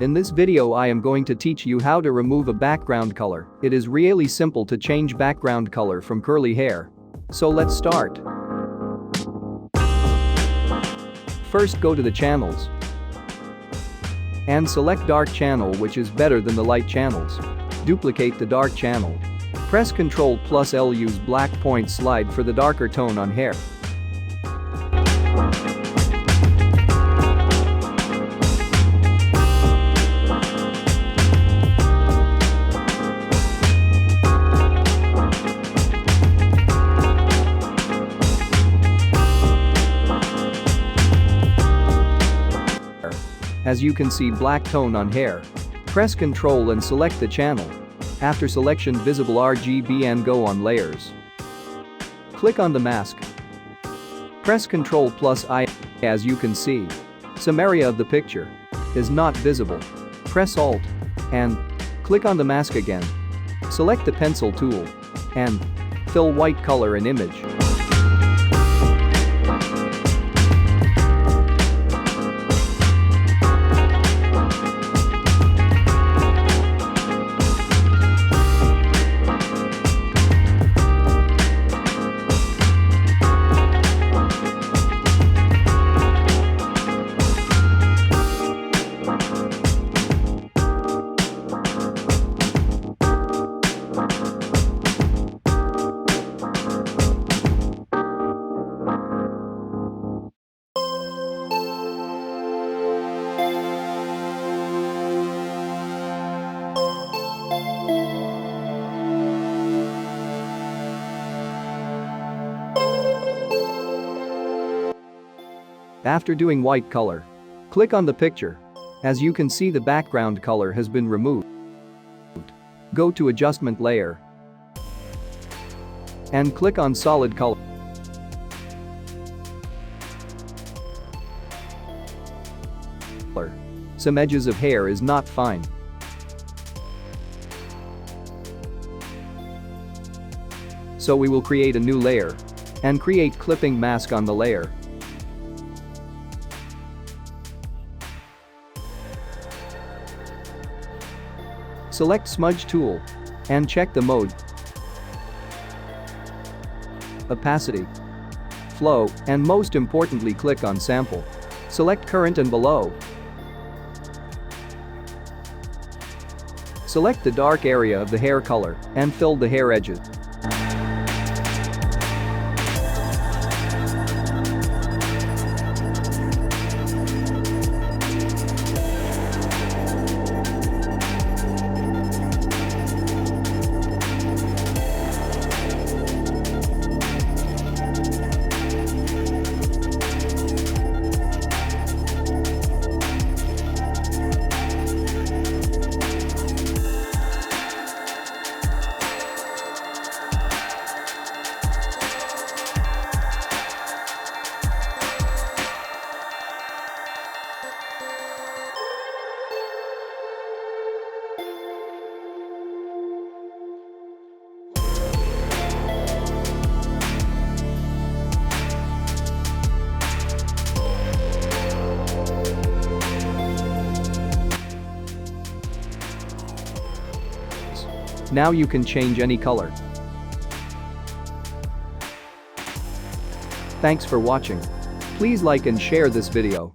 In this video I am going to teach you how to remove a background color. It is really simple to change background color from curly hair. So let's start. First go to the channels and select dark channel, which is better than the light channels. Duplicate the dark channel. Press Ctrl+L, use black point slide for the darker tone on hair. As you can see, black tone on hair. Press Ctrl and select the channel. After selection, visible RGB and go on layers. Click on the mask. Press Ctrl+I. As you can see, some area of the picture is not visible. Press Alt and click on the mask again. Select the pencil tool and fill white color in image. After doing white color, click on the picture. As you can see, the background color has been removed. Go to Adjustment Layer and click on Solid Color. Some edges of hair is not fine. So we will create a new layer and create clipping mask on the layer. Select Smudge tool and check the mode, opacity, flow, and most importantly click on sample. Select current and below. Select the dark area of the hair color and fill the hair edges. Now you can change any color. Thanks for watching. Please like and share this video.